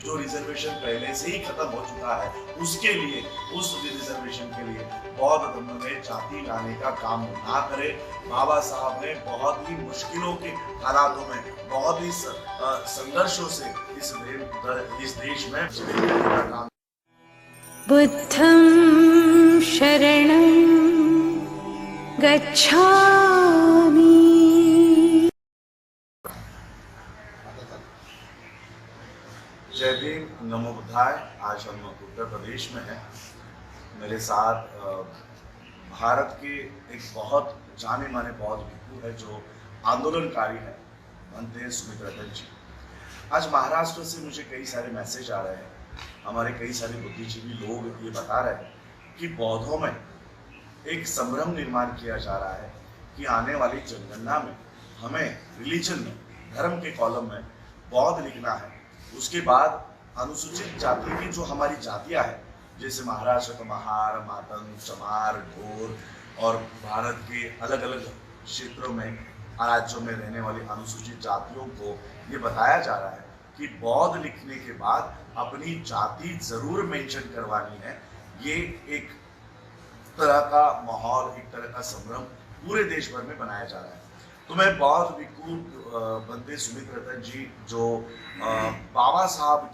जो रिजर्वेशन पहले से ही खत्म हो चुका है उसके लिए, उस रिजर्वेशन के लिए बौद्ध धर्म में जाति लाने का काम ना करे। बाबा साहब ने बहुत ही मुश्किलों के हालातों में, बहुत ही संघर्षों से इस देश में का काम। बुद्धं शरणं गच्छामि। जय भीम, नमो बुद्धाय। आज हम उत्तर प्रदेश में हैं। मेरे साथ भारत के एक बहुत जाने माने बौद्ध भिक्षु है जो आंदोलनकारी है, भंते सुमित्रतन जी। आज महाराष्ट्र से मुझे कई सारे मैसेज आ रहे हैं, हमारे कई सारे बुद्धिजीवी लोग ये बता रहे हैं कि बौद्धों में एक संभ्रम निर्माण किया जा रहा है कि आने वाली जनगणना में हमें रिलीजन में, धर्म के कॉलम में बौद्ध लिखना है। उसके बाद अनुसूचित जाति की जो हमारी जातियां हैं, जैसे महाराष्ट्र का महार, मातंग, चमार, ढोर और भारत के अलग अलग क्षेत्रों में, राज्यों में रहने वाली अनुसूचित जातियों को ये बताया जा रहा है कि बौद्ध लिखने के बाद अपनी जाति जरूर मेंशन करवानी है। ये एक तरह का माहौल, एक तरह का संभ्रम पूरे देश भर में बनाया जा रहा है। तो मैं बौद्ध भिक्षु भंते सुमित्रतन जी, जो बाबा साहब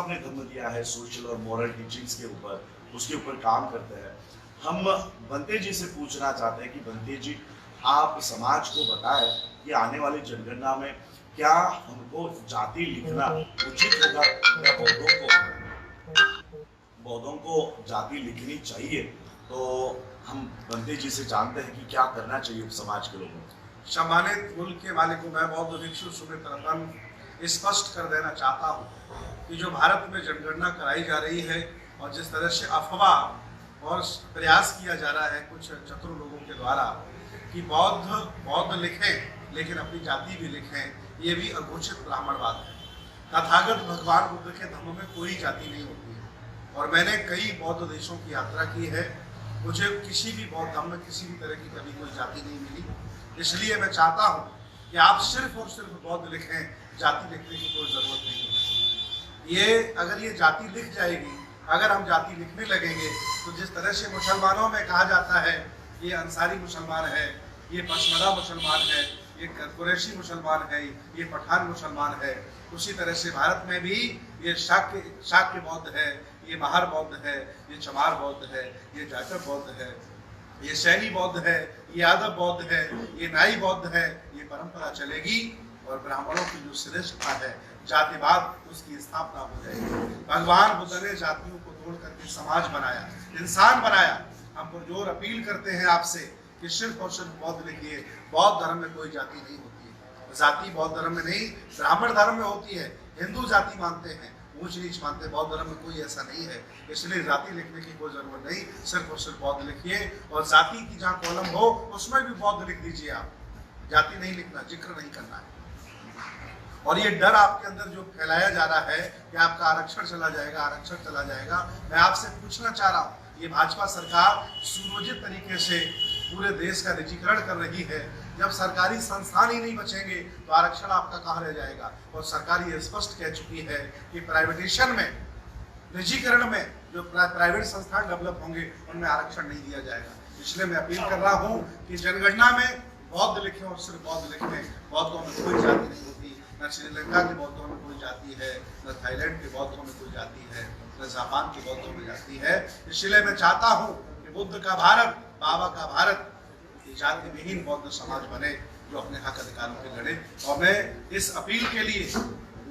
ने धर्म दिया है सोशल और मॉरल टीचिंग्स के ऊपर, उसके ऊपर काम करते हैं। हम भंते जी से पूछना चाहते हैं कि भंते जी, आप समाज को बताएं कि आने वाली जनगणना में क्या हमको जाति लिखना उचित होगा या बौद्धों को जाति लिखनी चाहिए? तो हम भंते जी से जानते हैं कि क्या करना चाहिए समाज के लोगों को। सम्मानित मुल्क के मालिक को मैं बौद्ध भिक्षु सुमित्रतन स्पष्ट कर देना चाहता हूँ कि जो भारत में जनगणना कराई जा रही है और जिस तरह से अफवाह और प्रयास किया जा रहा है कुछ चतुर लोगों के द्वारा कि बौद्ध लिखें लेकिन अपनी जाति भी लिखें, ये भी अघोषित ब्राह्मणवाद है। तथागत भगवान बुद्ध के धर्म में कोई जाति नहीं होती है और मैंने कई बौद्ध देशों की यात्रा की है। मुझे किसी भी बौद्ध धर्म में किसी भी तरह की कभी कोई जाति नहीं मिली। इसलिए मैं चाहता हूँ कि आप सिर्फ और सिर्फ बौद्ध लिखें, जाति लिखने की कोई ज़रूरत नहीं है। अगर ये जाति लिख जाएगी, अगर हम जाति लिखने लगेंगे तो जिस तरह से मुसलमानों में कहा जाता है ये अंसारी मुसलमान है, ये पशमरा मुसलमान है, ये कुरैशी मुसलमान है, ये पठान मुसलमान है, उसी तरह से भारत में भी ये शाक्य बौद्ध है, ये महार बौद्ध है, ये चमार बौद्ध है, ये जाटव बौद्ध है, ये सैनी बौद्ध है, ये यादव बौद्ध है, ये नाई बौद्ध है। ये परंपरा चलेगी और ब्राह्मणों की जो श्रेष्ठता है, जातिवाद, उसकी स्थापना हो जाएगी। भगवान बुद्ध ने जातियों को तोड़ करके समाज बनाया, इंसान बनाया। हम पुरजोर अपील करते हैं आपसे कि सिर्फ और सिर्फ बौद्ध लिखिए। बौद्ध धर्म में कोई जाति नहीं होती है। जाति बौद्ध धर्म में नहीं, ब्राह्मण धर्म में होती है। हिंदू जाति मानते हैं, ऊंच नीच मानते, बौद्ध धर्म में कोई ऐसा नहीं है। इसलिए जाति लिखने की कोई जरूरत नहीं, सिर्फ और सिर्फ बौद्ध लिखिए। और जाति की जहाँ कॉलम हो उसमें भी बौद्ध लिख दीजिए। आप जाति नहीं लिखना, जिक्र नहीं करना है। और ये डर आपके अंदर जो फैलाया जा रहा है कि आपका आरक्षण चला जाएगा, आरक्षण चला जाएगा, मैं आपसे पूछना चाह रहा हूँ, ये भाजपा सरकार सुनियोजित तरीके से पूरे देश का निजीकरण कर रही है। जब सरकारी संस्थान ही नहीं बचेंगे तो आरक्षण आपका कहाँ रह जाएगा? और सरकार ये स्पष्ट कह चुकी है कि प्राइवेटेशन में, निजीकरण में जो प्राइवेट संस्थान डेवलप होंगे उनमें आरक्षण नहीं दिया जाएगा। इसलिए मैं अपील कर रहा हूँ कि जनगणना में बौद्ध लिखें और सिर्फ बौद्ध लिखें। बौद्धों में कोई जाति नहीं होती, न श्रीलंका के बौद्धों में कोई जाति है, न थाईलैंड के बौद्धों में कोई जाति है, न जापान के बौद्धों में जाति है। इसलिए मैं चाहता हूँ कि बुद्ध का भारत, बाबा का भारत, जाति विहीन बौद्ध समाज बने जो अपने हक अधिकारों के लड़े। और मैं इस अपील के लिए,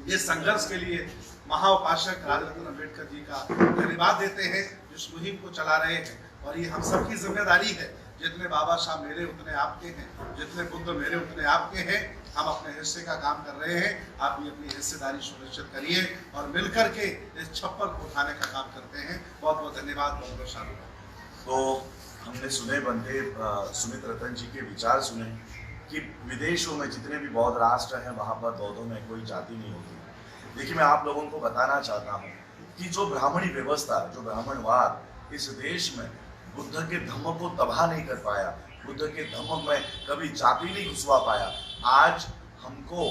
इस संघर्ष के लिए महाउपासक राजरत्न अम्बेडकर जी का धन्यवाद देते हैं जो इस मुहिम को चला रहे हैं। और ये हम सबकी जिम्मेदारी है। जितने बाबा साहब मेरे उतने आपके हैं, जितने बुद्ध मेरे उतने आपके हैं। हम अपने हिस्से का काम कर रहे हैं, आप भी अपनी हिस्सेदारी सुनिश्चित करिए और मिलकर के इस छप्पर को उठाने का काम करते हैं। बहुत बहुत धन्यवाद, बहुत बहुत शाबाश। तो हमने सुने भंते सुमित्रतन जी के विचार सुने कि विदेशों में जितने भी बौद्ध राष्ट्र हैं वहाँ पर बौद्धों में कोई जाति नहीं होती। देखिए, मैं आप लोगों को बताना चाहता हूँ कि जो ब्राह्मणी व्यवस्था, जो ब्राह्मणवाद इस देश में बुद्ध के धम्म को तबाह नहीं कर पाया, बुद्ध के धम्म में कभी जाति नहीं घुसवा पाया। आज हमको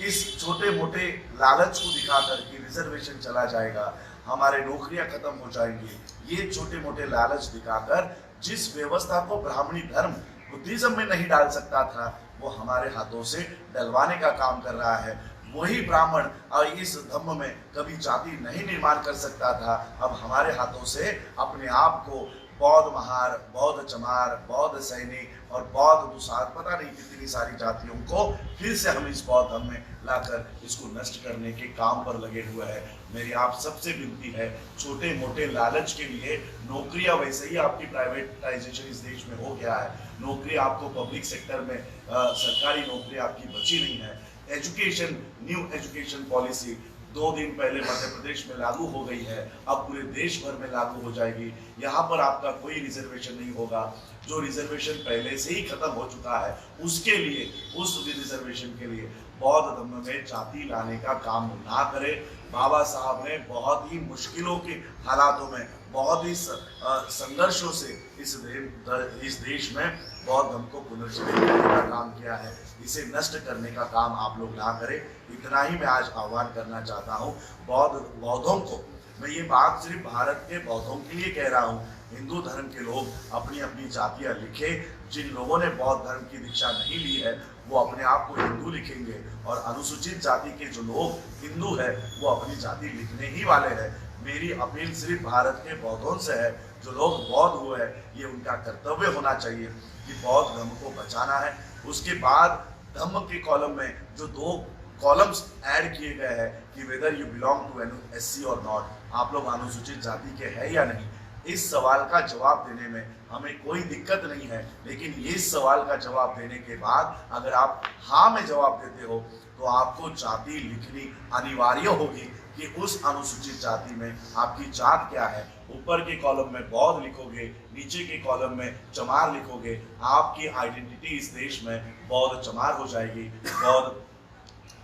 इस छोटे मोटे लालच को दिखाकर कि रिजर्वेशन चला जाएगा, हमारे नौकरियां खत्म हो जाएंगी, ये छोटे मोटे लालच दिखाकर जिस व्यवस्था को ब्राह्मणी धर्म बुद्धिज्म में नहीं डाल सकता था, वो हमारे हाथों से डलवाने का काम कर रहा है। वही ब्राह्मण और इस धम्म में कभी जाति नहीं निर्माण कर सकता था, अब हमारे हाथों से अपने आप को बौद्ध महार, बौद्ध चमार, बौद्ध सैनिक और बौद्ध दुसाध, पता नहीं कितनी सारी जातियों को फिर से हम इस बौद्ध धर्म में लाकर इसको नष्ट करने के काम पर लगे हुए हैं। मेरी आप सबसे विनती है, छोटे मोटे लालच के लिए नौकरियां, वैसे ही आपकी प्राइवेटाइजेशन इस देश में हो गया है, नौकरी आपको पब्लिक सेक्टर में सरकारी नौकरी आपकी बची नहीं है। एजुकेशन, न्यू एजुकेशन पॉलिसी 2 दिन पहले मध्य प्रदेश में लागू हो गई है, अब पूरे देश भर में लागू हो जाएगी। यहाँ पर आपका कोई रिजर्वेशन नहीं होगा, जो रिजर्वेशन पहले से ही खत्म हो चुका है उसके लिए, उस रिजर्वेशन के लिए बौद्ध धर्म में जाति लाने का काम ना करे। बाबा साहब ने बहुत ही मुश्किलों के हालातों में, बहुत ही संघर्षों से इस देश में बौद्ध धर्म को पुनर्जीवित करने का काम किया है। इसे नष्ट करने का काम आप लोग ना करें, इतना ही मैं आज आह्वान करना चाहता हूँ बौद्धों को। मैं ये बात सिर्फ भारत के बौद्धों के लिए कह रहा हूँ, हिंदू धर्म के लोग अपनी अपनी जातियाँ लिखे। जिन लोगों ने बौद्ध धर्म की दीक्षा नहीं ली है वो अपने आप को हिंदू लिखेंगे, और अनुसूचित जाति के जो लोग हिंदू है वो अपनी जाति लिखने ही वाले हैं। मेरी अपील सिर्फ भारत के बौद्धों से है, जो लोग बौद्ध हुए हैं, ये उनका कर्तव्य होना चाहिए कि बौद्ध धर्म को बचाना है। उसके बाद धम्म के कॉलम में जो 2 कॉलम्स ऐड किए गए हैं कि whether you belong to an SC और नॉट, आप लोग अनुसूचित जाति के हैं या नहीं, इस सवाल का जवाब देने में हमें कोई दिक्कत नहीं है। लेकिन इस सवाल का जवाब देने के बाद अगर आप हाँ में जवाब देते हो तो आपको जाति लिखनी अनिवार्य होगी कि उस अनुसूचित जाति में आपकी जात क्या है। ऊपर के कॉलम में बौद्ध लिखोगे, नीचे के कॉलम में चमार लिखोगे, आपकी आइडेंटिटी इस देश में बौद्ध चमार हो जाएगी, बौद्ध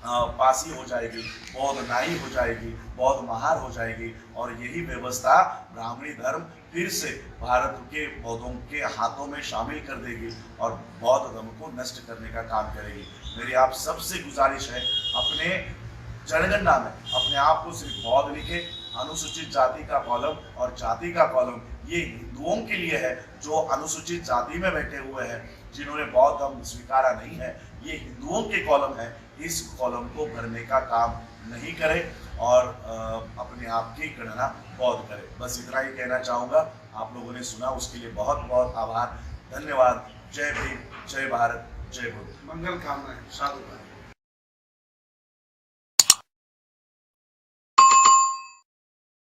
पासी हो जाएगी, बौद्ध नाई हो जाएगी, बौद्ध महार हो जाएगी, और यही व्यवस्था ब्राह्मणी धर्म फिर से भारत के बौद्धों के हाथों में शामिल कर देगी और बौद्ध धर्म को नष्ट करने का काम करेगी। मेरी आप सबसे गुजारिश है, अपने जनगणना में अपने आप को सिर्फ बौद्ध लिखे। अनुसूचित जाति का कॉलम और जाति का कॉलम ये हिंदुओं के लिए है जो अनुसूचित जाति में बैठे हुए हैं, जिन्होंने बौद्ध धर्म स्वीकारा नहीं है, ये हिंदुओं के कॉलम है। इस कॉलम को भरने का काम नहीं करें और अपने आप की गणना बौद्ध करें। बस इतना ही कहना चाहूँगा। आप लोगों ने सुना उसके लिए बहुत बहुत आभार, धन्यवाद। जय भीम, जय भारत, जय बुद्ध। मंगल कामनाएं, साधुवाद।